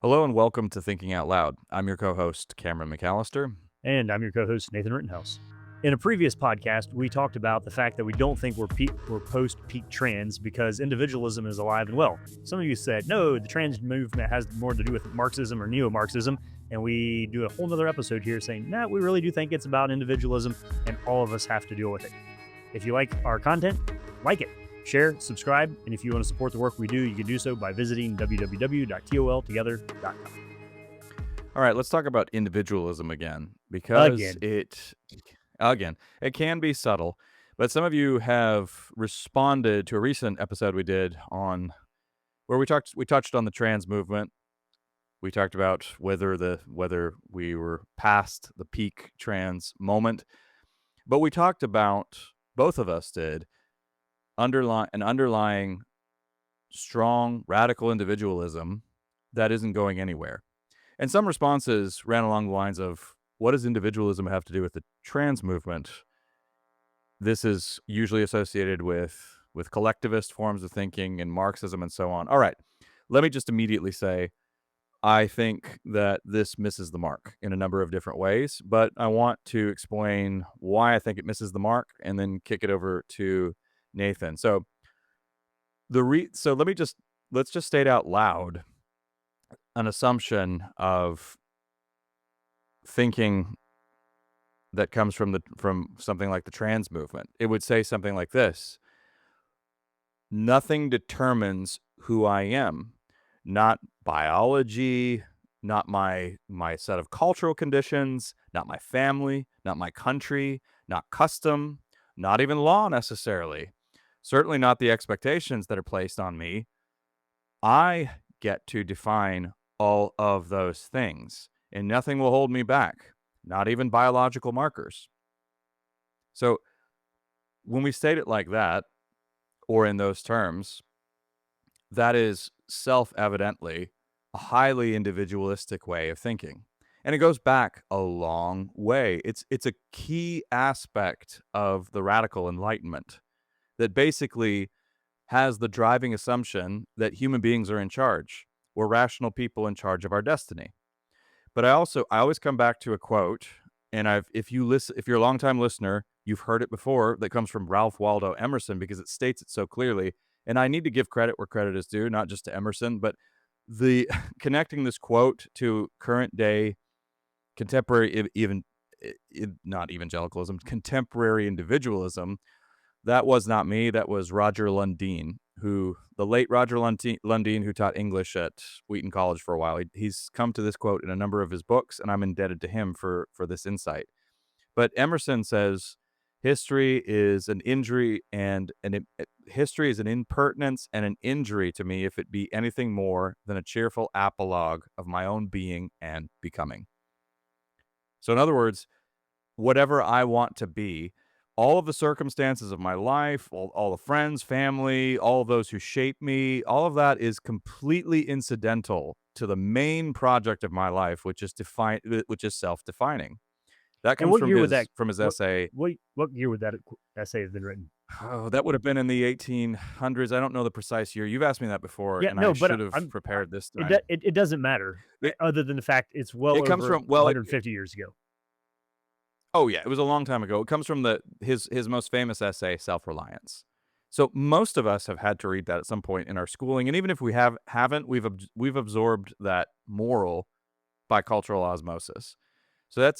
Hello and welcome to Thinking Out Loud. I'm your co-host, Cameron McAllister. And I'm your co host, Nathan Rittenhouse. In a previous podcast, we talked about the fact that we don't think we're post peak trans because individualism is alive and well. Some of you said, no, the trans movement has more to do with Marxism or neo Marxism. And we do a whole nother episode here saying, nah, we really do think it's about individualism and all of us have to deal with it. If you like our content, like it, share, subscribe, and if you want to support the work we do, you can do so by visiting www.toltogether.com. All right, let's talk about individualism again because it can be subtle, but some of you have responded to a recent episode we did on where we touched on the trans movement. We talked about whether we were past the peak trans moment, but we talked about, both of us did, underlying strong radical individualism that isn't going anywhere. And some responses ran along the lines of, what does individualism have to do with the trans movement? This is usually associated with collectivist forms of thinking and Marxism and so on. All right, let me just immediately say, I think that this misses the mark in a number of different ways, but I want to explain why I think it misses the mark and then kick it over to Nathan. So let's just state out loud an assumption of thinking that comes from something like the trans movement. It would say something like this: nothing determines who I am, not biology, not my set of cultural conditions, not my family, not my country, not custom, not even law necessarily. Certainly not the expectations that are placed on me. I get to define all of those things, and nothing will hold me back, not even biological markers. So when we state it like that, or in those terms, that is self-evidently a highly individualistic way of thinking. And it goes back a long way. It's a key aspect of the radical Enlightenment that basically has the driving assumption that human beings are in charge. We're rational people in charge of our destiny. But I always come back to a quote, and if you're a longtime listener, you've heard it before, that comes from Ralph Waldo Emerson because it states it so clearly. And I need to give credit where credit is due, not just to Emerson, but the connecting this quote to current day contemporary, not evangelicalism, contemporary individualism. That was not me. That was Roger Lundeen, the late Roger Lundeen, who taught English at Wheaton College for a while. He's come to this quote in a number of his books, and I'm indebted to him for this insight. But Emerson says, history is an injury history is an impertinence and an injury to me if it be anything more than a cheerful apologue of my own being and becoming. So in other words, whatever I want to be, all of the circumstances of my life, all the friends, family, all of those who shape me, all of that is completely incidental to the main project of my life, which is self-defining. That And comes what year would that, from his what, essay. what year would that essay have been written? Oh, that would have been in the 1800s. I don't know the precise year. You've asked me that before, Yeah, and I no, but should have prepared this time. it doesn't matter It, other than the fact it's well it comes over from, 150 years ago. oh yeah, it was a long time ago. It comes from his most famous essay, Self-Reliance. So most of us have had to read that at some point in our schooling, and even if we haven't, we've absorbed that moral by cultural osmosis. So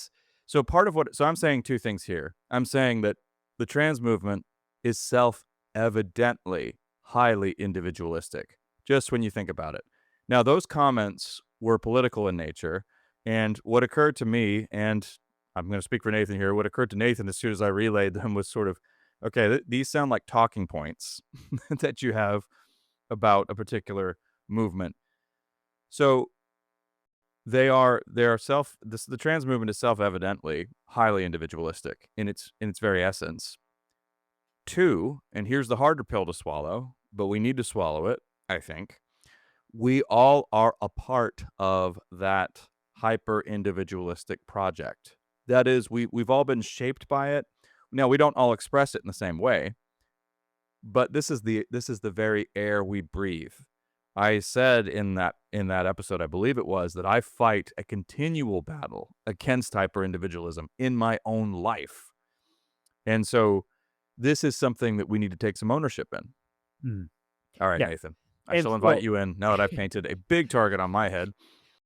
I'm saying two things here. I'm saying that the trans movement is self-evidently highly individualistic, just when you think about it. Now, those comments were political in nature, and what occurred to me, and I'm going to speak for Nathan here, what occurred to Nathan as soon as I relayed them was sort of, okay, these sound like talking points that you have about a particular movement. So the trans movement is self-evidently highly individualistic in its very essence. Two, and here's the harder pill to swallow, but we need to swallow it, I think. We all are a part of that hyper-individualistic project. That is, we've all been shaped by it. Now, we don't all express it in the same way, but this is the very air we breathe. I said in that episode, I believe it was, that I fight a continual battle against hyper-individualism in my own life. And so this is something that we need to take some ownership in. Mm. All right, Yeah. Nathan, I And shall invite well, you in now that I've painted a big target on my head.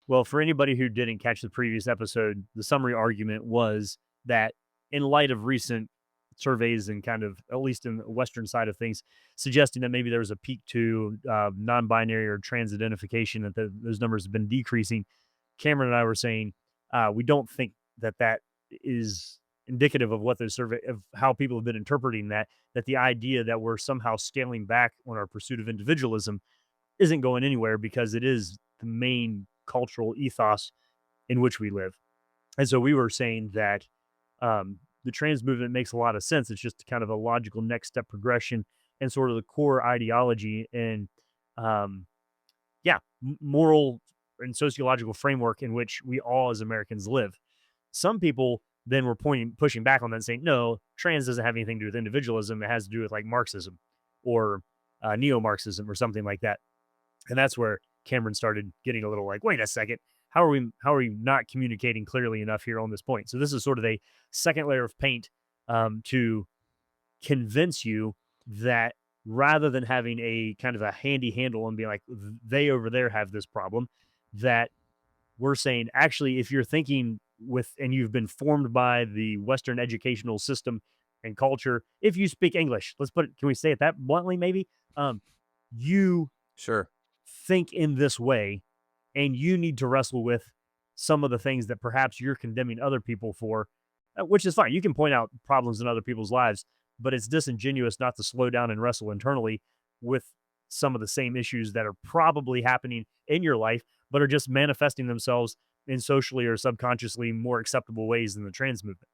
well, for anybody who didn't catch the previous episode, the summary argument was that in light of recent surveys and kind of, at least in the Western side of things, suggesting that maybe there was a peak to non-binary or trans identification, that those numbers have been decreasing. Cameron and I were saying we don't think that that is indicative of what the survey of how people have been interpreting that. That the idea that we're somehow scaling back on our pursuit of individualism isn't going anywhere because it is the main cultural ethos in which we live. And so we were saying that the trans movement makes a lot of sense. It's just kind of a logical next step progression and sort of the core ideology and um, yeah, moral and sociological framework in which we all as Americans live. Some people then were pushing back on that and saying, no, trans doesn't have anything to do with individualism. It has to do with like Marxism or neo Marxism or something like that. And that's where Cameron started getting a little like, wait a second, how are we not communicating clearly enough here on this point? So this is sort of a second layer of paint to convince you that rather than having a kind of a handy handle and being like they over there have this problem, that we're saying actually if you're thinking with and you've been formed by the Western educational system and culture, if you speak English, let's put it, can we say it that bluntly maybe? You Sure. think in this way and you need to wrestle with some of the things that perhaps you're condemning other people for, which is fine. You can point out problems in other people's lives, but it's disingenuous not to slow down and wrestle internally with some of the same issues that are probably happening in your life, but are just manifesting themselves in socially or subconsciously more acceptable ways than the trans movement.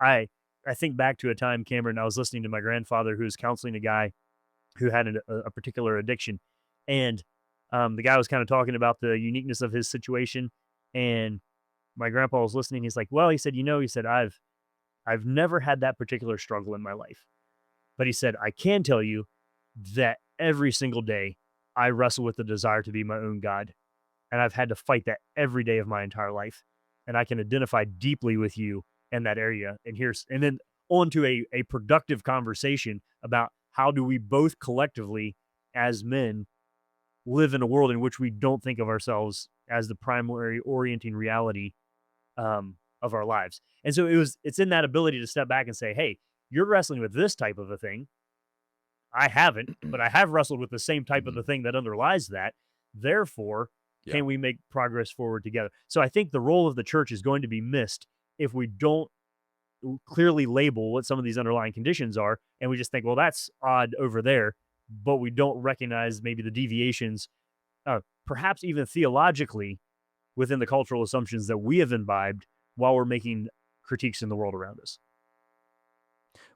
I I think back to a time, Cameron, I was listening to my grandfather who was counseling a guy who had a particular addiction, and the guy was kind of talking about the uniqueness of his situation, and my grandpa was listening. He's like, "Well," he said, he said, I've never had that particular struggle in my life, but he said, I can tell you that every single day I wrestle with the desire to be my own God, and I've had to fight that every day of my entire life, and I can identify deeply with you in that area. And then on to a productive conversation about how do we both collectively as men live in a world in which we don't think of ourselves as the primary orienting reality of our lives. And so it's in that ability to step back and say, hey, you're wrestling with this type of a thing. I haven't, but I have wrestled with the same type of Mhm. the thing that underlies that. Therefore, Yeah. can we make progress forward together? So I think the role of the church is going to be missed if we don't clearly label what some of these underlying conditions are. And we just think, well, that's odd over there. But we don't recognize maybe the deviations, perhaps even theologically, within the cultural assumptions that we have imbibed while we're making critiques in the world around us.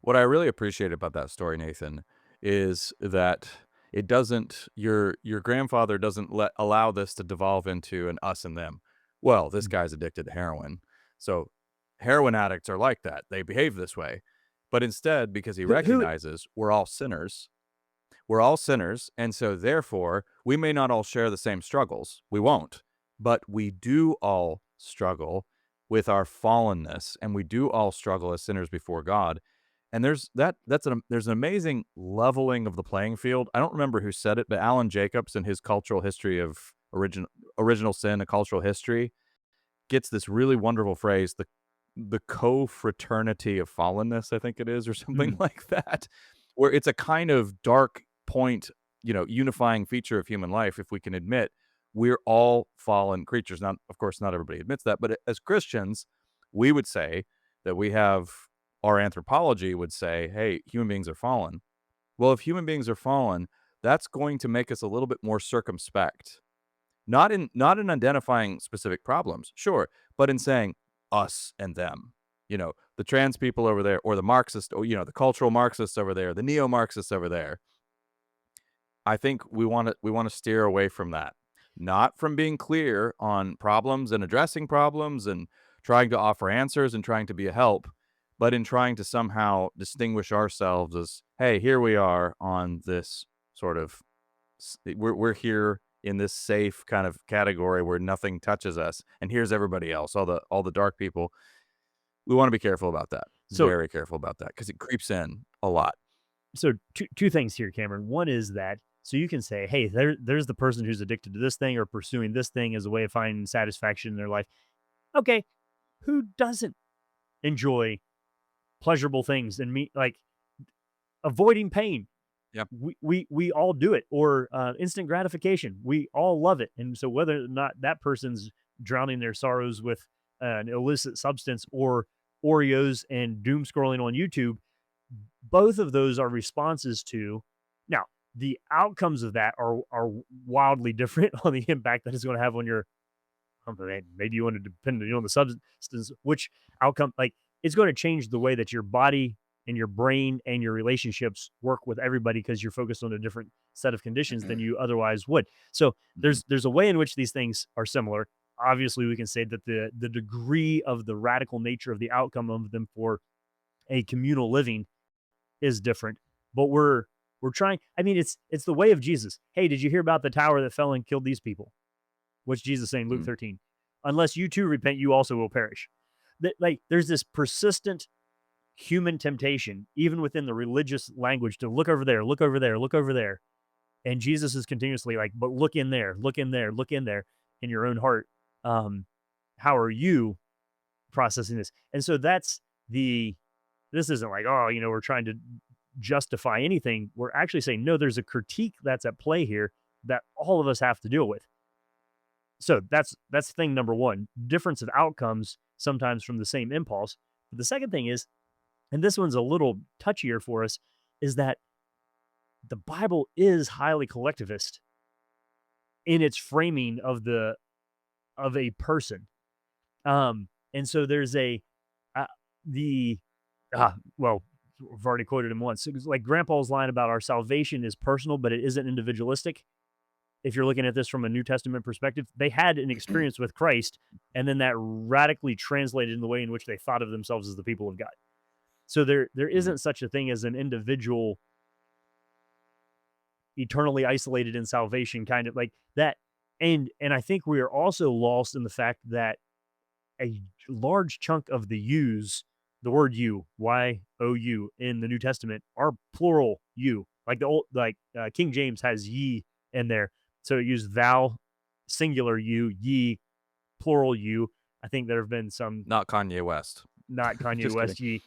What I really appreciate about that story, Nathan, is that it doesn't your grandfather doesn't allow this to devolve into an us and them. Well, this Mm. guy's addicted to heroin. So heroin addicts are like that. They behave this way. But instead, because he Who recognizes we're all sinners, and so therefore, we may not all share the same struggles. We won't. But we do all struggle with our fallenness, and we do all struggle as sinners before God. And there's an amazing leveling of the playing field. I don't remember who said it, but Alan Jacobs in his cultural history of original sin, a cultural history, gets this really wonderful phrase, the co-fraternity of fallenness, I think it is, or something mm, like that, where it's a kind of dark point, unifying feature of human life if we can admit we're all fallen creatures. Now, of course, not everybody admits that, but as Christians, we would say that we have our anthropology would say, hey, human beings are fallen. Well, if human beings are fallen, that's going to make us a little bit more circumspect. Not in identifying specific problems, sure, but in saying us and them. The trans people over there, or the Marxist, or the cultural Marxists over there, the neo-Marxists over there. I think we want to steer away from that. Not from being clear on problems and addressing problems and trying to offer answers and trying to be a help, but in trying to somehow distinguish ourselves as, hey, here we are on this sort of we're here in this safe kind of category where nothing touches us, and here's everybody else, all the dark people. We wanna be careful about that. So Very careful about that because it creeps in a lot. so two things here, Cameron. One is that so you can say, hey, there's the person who's addicted to this thing or pursuing this thing as a way of finding satisfaction in their life. Okay, who doesn't enjoy pleasurable things and me like avoiding pain? Yep. We all do it, or instant gratification. We all love it, and so whether or not that person's drowning their sorrows with an illicit substance or Oreos and doom scrolling on YouTube, both of those are responses to. Now, the outcomes of that are wildly different on the impact that it's going to have on your. Maybe you want to depend on the substance, which outcome like it's going to change the way that your body and your brain and your relationships work with everybody because you're focused on a different set of conditions than you otherwise would. So Mhm. there's a way in which these things are similar. Obviously, we can say that the degree of the radical nature of the outcome of them for a communal living is different, but we're trying. I mean, it's the way of Jesus. Hey, did you hear about the tower that fell and killed these people? What's Jesus saying? Luke Mm. 13. Unless you too repent, you also will perish. That like there's this persistent human temptation, even within the religious language, to look over there, look over there, look over there. And Jesus is continuously like, but look in there, look in there, look in there in your own heart. Um, how are you processing this? And so that's the this isn't like, oh, we're trying to justify anything. We're actually saying, no, there's a critique that's at play here that all of us have to deal with. So that's thing number one. Difference of outcomes sometimes from the same impulse. But the second thing is, and this one's a little touchier for us, is that the Bible is highly collectivist in its framing of a person. And so there's a the well, I've already quoted him once. It's like Grandpa's line about our salvation is personal, but it isn't individualistic. If you're looking at this from a New Testament perspective, they had an experience with Christ, and then that radically translated in the way in which they thought of themselves as the people of God. So there Mhm. isn't such a thing as an individual eternally isolated in salvation kind of like that. And I think we are also lost in the fact that a large chunk of the U's, the word you, Y-O-U in the New Testament are plural you. Like the old like King James has ye in there. So it used thou singular you, ye plural you. I think there have been some Not Kanye West. not Kanye Just kidding. West ye.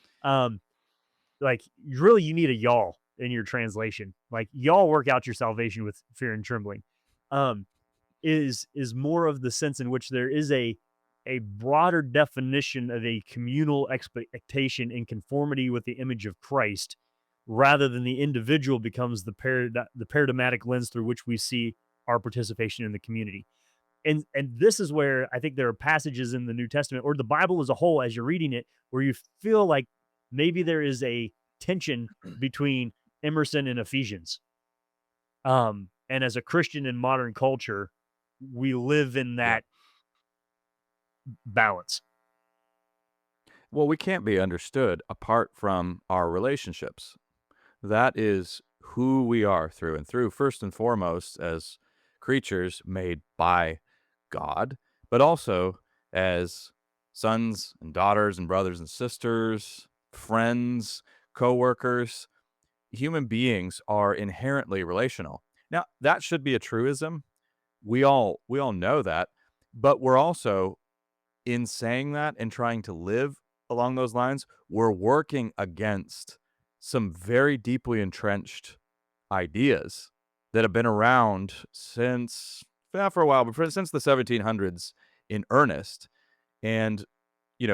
Like really you need a y'all in your translation. Like y'all work out your salvation with fear and trembling. Um, is more of the sense in which there is a broader definition of a communal expectation in conformity with the image of Christ, rather than the individual becomes the paradigmatic lens through which we see our participation in the community. And this is where I think there are passages in the New Testament or the Bible as a whole, as you're reading it, where you feel like maybe there is a tension between Emerson and Ephesians. And as a Christian in modern culture, we live in Yep. that balance. Well, we can't be understood apart from our relationships. That is who we are through and through, first and foremost, as creatures made by God, but also as sons and daughters and brothers and sisters, friends, coworkers. Human beings are inherently relational. Now, that should be a truism. We all know that, but we're also in saying that and trying to live along those lines, we're working against some very deeply entrenched ideas that have been around since for a while, but since the 1700s in earnest. And,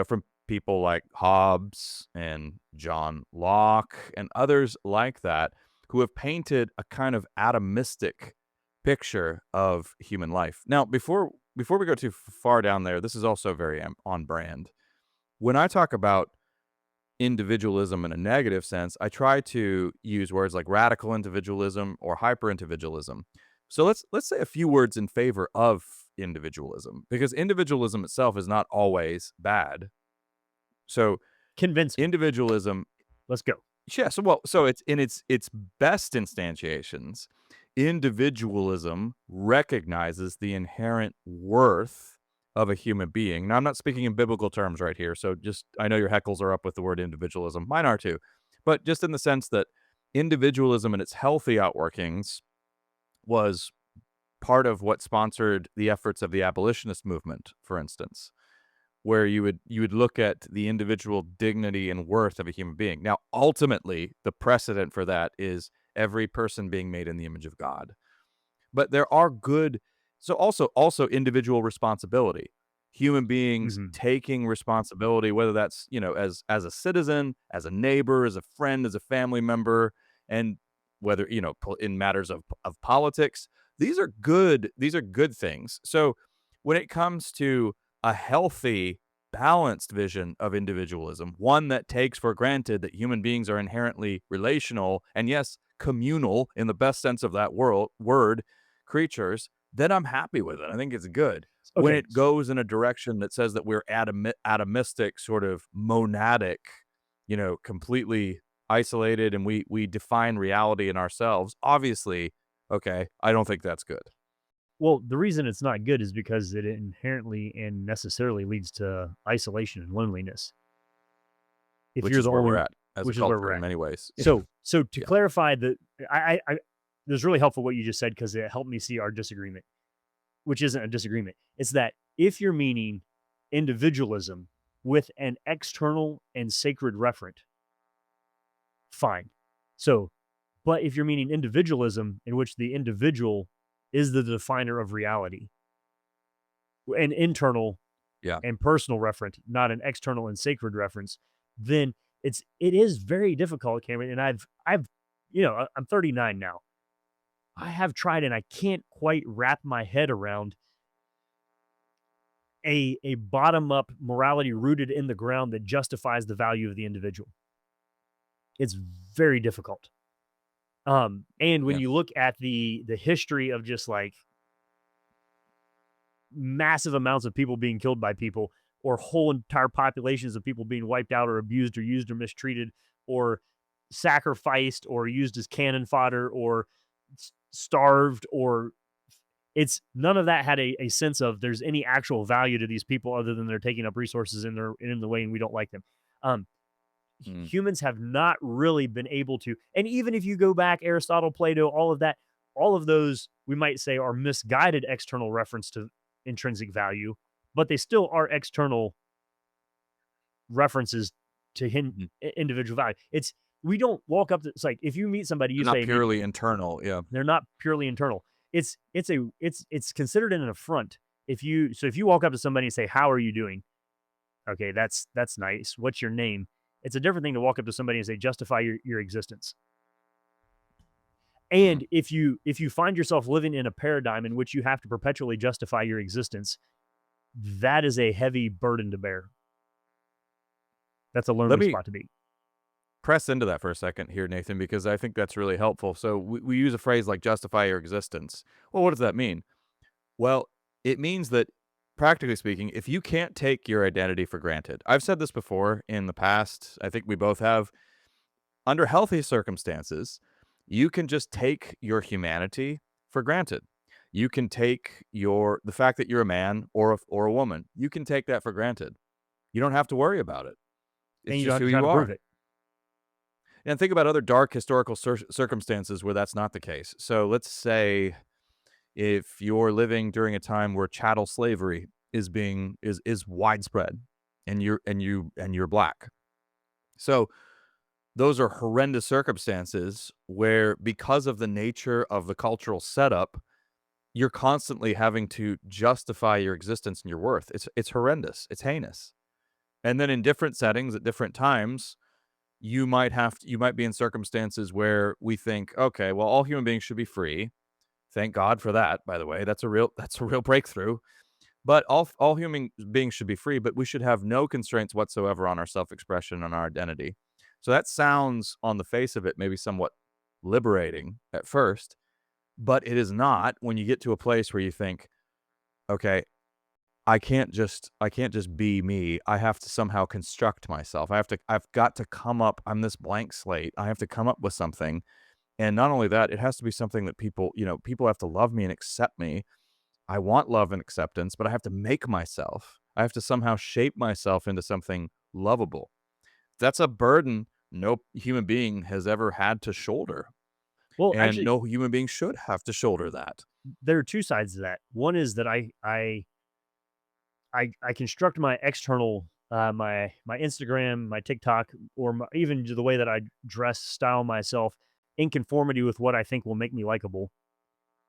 from people like Hobbes and John Locke and others like that, who have painted a kind of atomistic picture of human life. Now, before we go too far down there, this is also very on brand. When I talk about individualism in a negative sense, I try to use words like radical individualism or hyper individualism. So let's say a few words in favor of individualism, because individualism itself is not always bad. So Convince me. individualism, Let's go. yeah, so it's in its best instantiations, individualism recognizes the inherent worth of a human being. Now, I'm not speaking in biblical terms right here, so just I know your heckles are up with the word individualism. Mine are too. But just in the sense that individualism and its healthy outworkings was part of what sponsored the efforts of the abolitionist movement, for instance, where you would look at the individual dignity and worth of a human being. Now, ultimately, the precedent for that is every person being made in the image of God. But there are good so also individual responsibility. Human beings Hmm. taking responsibility, whether that's, as a citizen, as a neighbor, as a friend, as a family member, and whether, in matters of politics. These are good things. So when it comes to a healthy, balanced vision of individualism, one that takes for granted that human beings are inherently relational and, yes, communal in the best sense of that word creatures, then I'm happy with it. I think it's good. When Okay. it goes in a direction that says that we're atomistic, sort of monadic, completely isolated, and we define reality in ourselves, obviously, okay, I don't think that's good, Well, the reason it's not good is because it inherently and necessarily leads to isolation and loneliness. If which you're is the where we're only at as a which is where we're culture in at. many ways. So to Yeah. clarify that I it was really helpful what you just said because it helped me see our disagreement, which isn't a disagreement. It's that if you're meaning individualism with an external and sacred referent, fine. So, but if you're meaning individualism in which the individual is the definer of reality, an internal Yeah. and personal referent, not an external and sacred reference, then it is very difficult, Cameron. And I'm 39 now. I have tried and I can't quite wrap my head around a bottom up morality rooted in the ground that justifies the value of the individual. It's very difficult. And when Yeah. you look at the history of just like massive amounts of people being killed by people, or whole entire populations of people being wiped out or abused or used or mistreated or sacrificed or used as cannon fodder or starved, or it's none of that had a sense of there's any actual value to these people other than they're taking up resources in the way and we don't like them. um Mm. Humans have not really been able to, and even if you go back, Aristotle, Plato, all of that, all of those we might say are misguided external reference to intrinsic value, but they still are external references to Mhm. individual value. It's we don't walk up to, it's like if you meet somebody, you They're not say, "Man, purely internal. Yeah. they're not purely internal." It's considered an affront if you walk up to somebody and say, "How are you doing?" Okay, that's nice. What's your name? It's a different thing to walk up to somebody and say, "Justify your existence." Mm. And if you find yourself living in a paradigm in which you have to perpetually justify your existence, that is a heavy burden to bear. That's a Let lonely me spot to be. press into that for a second here, Nathan, because I think that's really helpful. So we use a phrase like justify your existence. Well, what does that mean? Well, it means that, practically speaking, if you can't take your identity for granted, I've said this before in the past, I think we both have, under healthy circumstances, you can just take your humanity for granted. You can take the fact that you're a man or a woman, you can take that for granted. You don't have to worry about it. And It's you don't just have who to try you to prove are. it. And think about other dark historical circumstances where that's not the case. So let's say if you're living during a time where chattel slavery is widespread, and you're black. So those are horrendous circumstances where, because of the nature of the cultural setup, you're constantly having to justify your existence and your worth. It's horrendous. It's heinous. And then in different settings at different times, you might be in circumstances where we think, okay, well, all human beings should be free. Thank God for that, by the way. That's a real breakthrough. But all human beings should be free, but we should have no constraints whatsoever on our self-expression and our identity. So that sounds, on the face of it, maybe somewhat liberating at first, but it is not when you get to a place where you think, okay, I can't just be me. I have to somehow construct myself. I've got to come up. I'm this blank slate. I have to come up with something. And not only that, it has to be something that people have to love me and accept me. I want love and acceptance, but I have to make myself. I have to somehow shape myself into something lovable. That's a burden no human being has ever had to shoulder, Well, and actually, no human being should have to shoulder that. there are two sides to that. One is that I construct my external, my Instagram, my TikTok, or even the way that I dress, style myself in conformity with what I think will make me likable,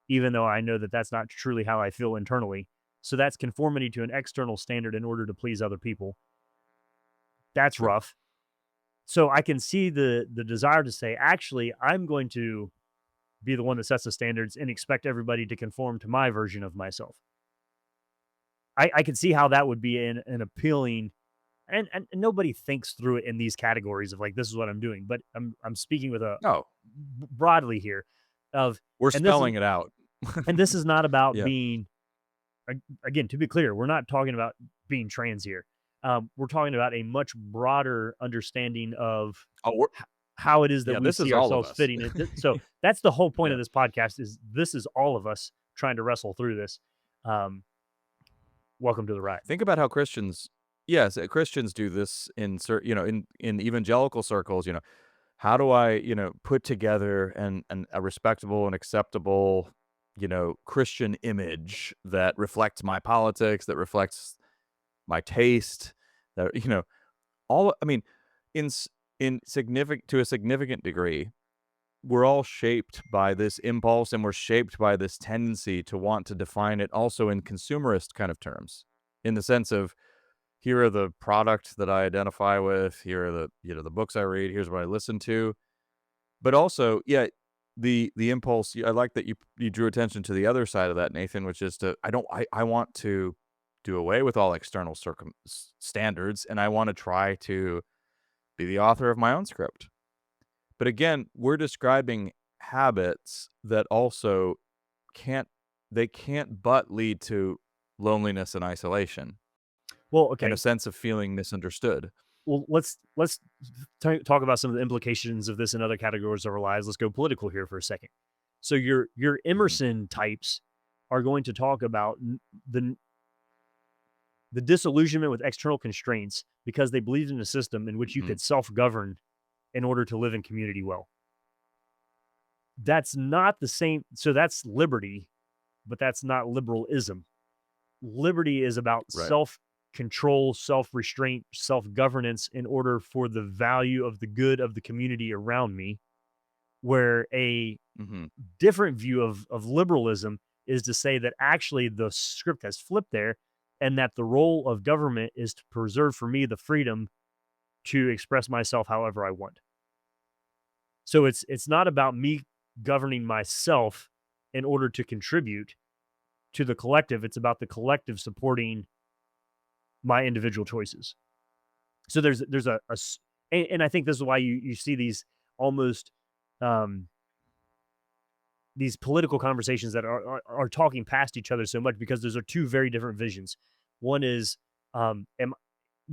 even though I know that that's not truly how I feel internally. So that's conformity to an external standard in order to please other people. That's Sure. rough. So I can see the desire to say, actually, I'm going to be the one that sets the standards and expect everybody to conform to my version of myself. I can see how that would be an appealing, and nobody thinks through it in these categories of like this is what I'm doing, but I'm speaking with a No, broadly here of we're and this is spelling it out. and this is not about Yeah. being again, to be clear, we're not talking about being trans here. We're talking about a much broader understanding of Oh, we're how it is that yeah, we this is see all of ourselves us. fitting it. So that's the whole point Yeah. of this podcast is this is all of us trying to wrestle through this. Um, welcome to the ride. Think about how Christians yes, Christians do this in in evangelical circles, how do I, put together a respectable and acceptable, Christian image that reflects my politics, that reflects my taste, that, all I mean, in s in significant to a significant degree, we're all shaped by this impulse, and we're shaped by this tendency to want to define it also in consumerist kind of terms, in the sense of, here are the products that I identify with, here are the books I read, here's what I listen to. But also, yeah, the impulse, I like that you drew attention to the other side of that, Nathan, which is I want to do away with all external standards, and I wanna try to be the author of my own script. But again, we're describing habits that also can't can't but lead to loneliness and isolation, Well, and a okay. sense of feeling misunderstood. Well, let's talk about some of the implications of this in other categories of our lives. Let's go political here for a second. So your Mhm, Emerson types are going to talk about the disillusionment with external constraints because they believed in a system in which you mhm, could self govern in order to live in community well. That's not the same. So that's liberty, but that's not liberalism. Liberty is about right. self control, self restraint, self governance in order for the value of the good of the community around me. Where a Mhm, different view of liberalism is to say that actually the script has flipped there and that the role of government is to preserve for me the freedom to express myself however I want. So it's not about me governing myself in order to contribute to the collective. It's about the collective supporting my individual choices. So there's and I think this is why you see these almost um, these political conversations that are talking past each other so much because those are two very different visions. One is am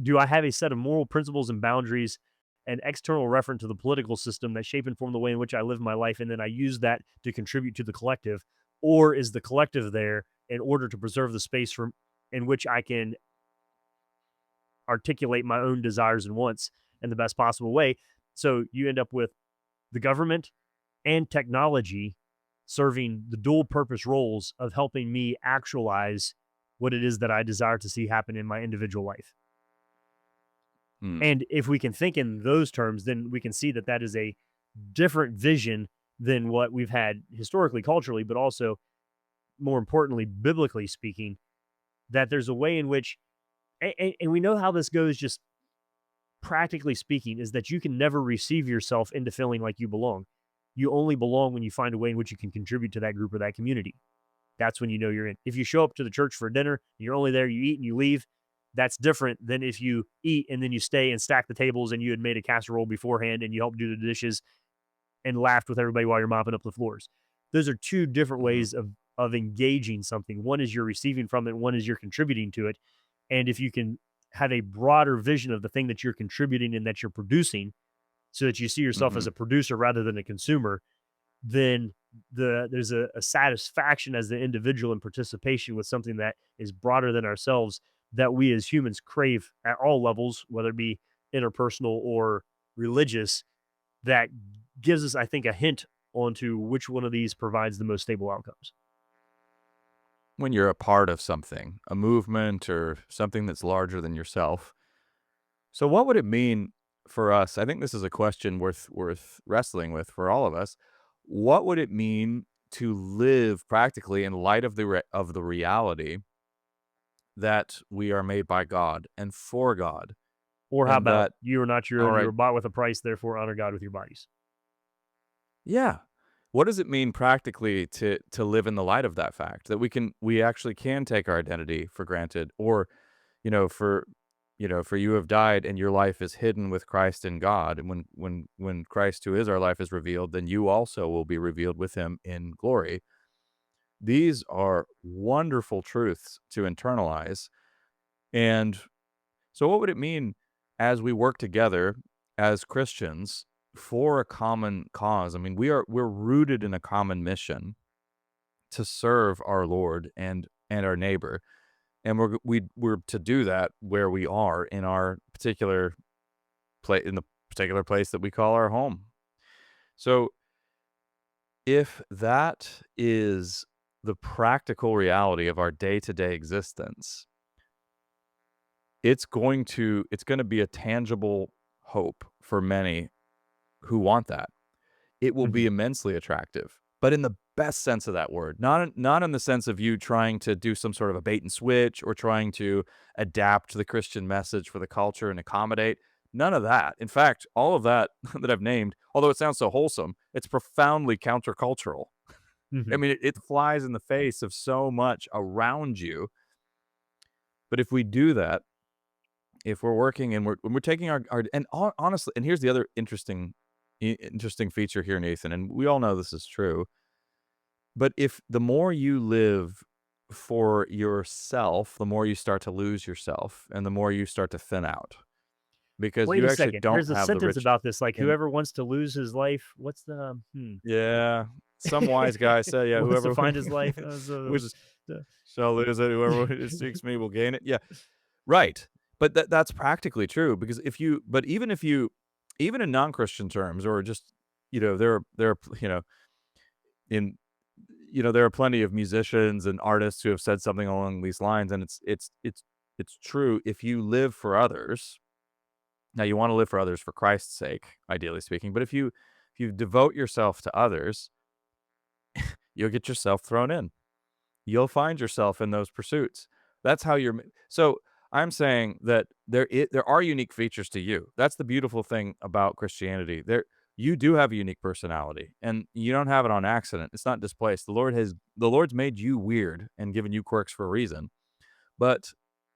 do I have a set of moral principles and boundaries, an external referent to the political system that shape and form the way in which I live my life, and then I use that to contribute to the collective, or is the collective there in order to preserve the space from in which I can articulate my own desires and wants in the best possible way? So you end up with the government and technology serving the dual purpose roles of helping me actualize what it is that I desire to see happen in my individual life. mm, And if we can think in those terms, then we can see that that is a different vision than what we've had historically, culturally, but also more importantly, biblically speaking, that there's a way in which, and we know how this goes just practically speaking, is that you can never receive yourself into feeling like you belong. You only belong when you find a way in which you can contribute to that group or that community. That's when you know you're in. If you show up to the church for dinner, you're only there, you eat and you leave. That's different than if you eat and then you stay and stack the tables and you had made a casserole beforehand and you helped do the dishes and laughed with everybody while you're mopping up the floors. Those are two different mhm, ways of engaging something. One is you're receiving from it, one is you're contributing to it. And if you can have a broader vision of the thing that you're contributing and that you're producing, so that you see yourself as mhm. a producer rather than a consumer, then there's a satisfaction as the individual in participation with something that is broader than ourselves that we as humans crave at all levels, whether it be interpersonal or religious, that gives us, I think, a hint onto which one of these provides the most stable outcomes. When you're a part of something, a movement or something that's larger than yourself. So what would it mean for us? I think this is a question worth wrestling with for all of us. What would it mean to live practically in light of of the reality that we are made by God and for God, Or how and about that you are not your all own, you right, were bought with a price, therefore honor God with your bodies. yeah. What does it mean practically to live in the light of that fact that we actually can take our identity for granted, or you know, for for you have died and your life is hidden with Christ in God, and when Christ, who is our life, is revealed, then you also will be revealed with him in glory. These are wonderful truths to internalize. And so what would it mean as we work together as Christians for a common cause? I mean, we're rooted in a common mission to serve our Lord and our neighbor. And we're to do that where we are in our particular place, in the particular place that we call our home. So if that is the practical reality of our day-to-day existence, it's going to be a tangible hope for many who want that. It will be Mhm. immensely attractive, but in the best sense of that word, not in the sense of you trying to do some sort of a bait and switch or trying to adapt the Christian message for the culture and accommodate. None of that. In fact, all of that that I've named, although it sounds so wholesome, it's profoundly countercultural. I Mhm. mean, it flies in the face of so much around you. But if we do that, if we're working and we're taking our and honestly, and here's the other interesting feature here, Nathan, and we all know this is true. But if the more you live for yourself, the more you start to lose yourself and the more you start to thin out because Wait you a actually second. don't There's a have the sentence rich about this, like and whoever wants to lose his life, yeah, some wise guy said, yeah, wants to whoever find his life. which shall lose it, whoever seeks me will gain it. Yeah, right. But that's practically true because even if you, even in non-Christian terms or just, there are, in there are plenty of musicians and artists who have said something along these lines, and it's true. If you live for others, now you want to live for others for Christ's sake, ideally speaking, but if you devote yourself to others, you'll get yourself thrown in. You'll find yourself in those pursuits. That's how so I'm saying that there are unique features to you. That's the beautiful thing about Christianity. You do have a unique personality, and you don't have it on accident. It's not displaced. The Lord's made you weird and given you quirks for a reason. But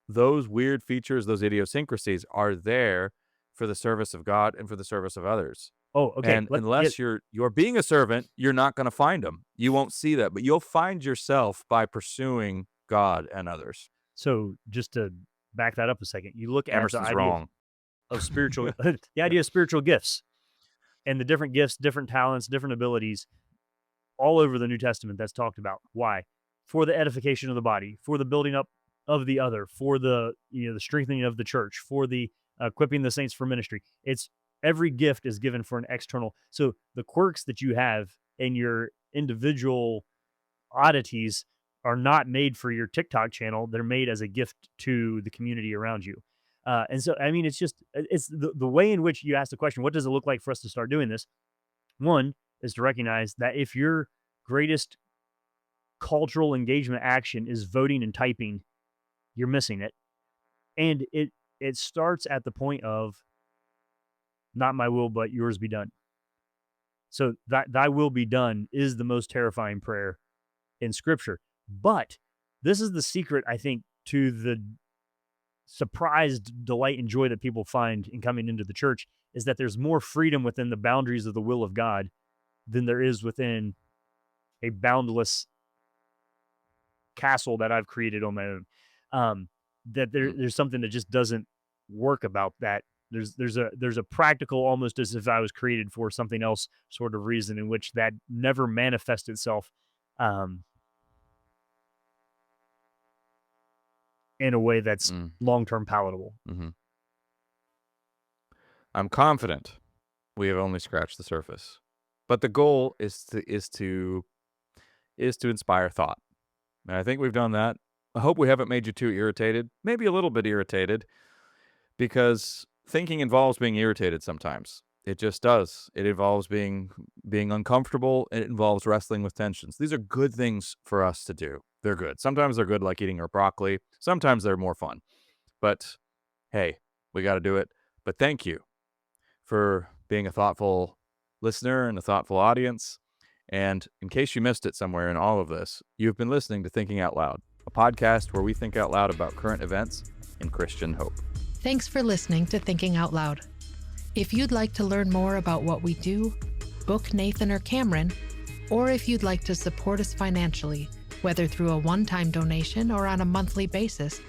those weird features, those idiosyncrasies are there for the service of God and for the service of others. Oh, okay. And unless you're being a servant, you're not gonna find them. You won't see that, but you'll find yourself by pursuing God and others. So just to back that up a second, you look at the Emerson's idea wrong. of spiritual, the idea of spiritual gifts and the different gifts, different talents, different abilities all over the New Testament that's talked about. Why? For the edification of the body, for the building up of the other, for the strengthening of the church, for the equipping the saints for ministry. It's every gift is given for an external. So the quirks that you have in your individual oddities are not made for your TikTok channel. They're made as a gift to the community around you. And so, I mean, it's the way in which you ask the question, what does it look like for us to start doing this? One is to recognize that if your greatest cultural engagement action is voting and typing, you're missing it. And it starts at the point of not my will, but yours be done. So that thy will be done is the most terrifying prayer in scripture. But this is the secret, I think, to the surprised delight and joy that people find in coming into the church is that there's more freedom within the boundaries of the will of God than there is within a boundless castle that I've created on my own. That Mm. there's something that just doesn't work about that There's a practical, almost as if I was created for something else sort of reason in which that never manifests itself um, in a way that's Mm, long term palatable. mhm. I'm confident we have only scratched the surface, but the goal is to inspire thought, and I think we've done that. I hope we haven't made you too irritated, maybe a little bit irritated, because thinking involves being irritated sometimes. It just does. It involves being uncomfortable. It involves wrestling with tensions. These are good things for us to do. They're good. Sometimes they're good, like eating our broccoli. Sometimes they're more fun. But hey, we got to do it. But thank you for being a thoughtful listener and a thoughtful audience. And in case you missed it somewhere in all of this, you've been listening to Thinking Out Loud, a podcast where we think out loud about current events and Christian hope. Thanks for listening to Thinking Out Loud. If you'd like to learn more about what we do, book Nathan or Cameron, or if you'd like to support us financially, whether through a one-time donation or on a monthly basis,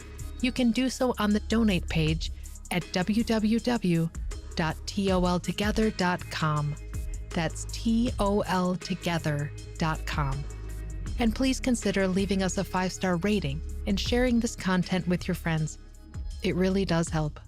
you can do so on the donate page at www.toltogether.com. That's toltogether.com. And please consider leaving us a 5-star rating and sharing this content with your friends. It really does help.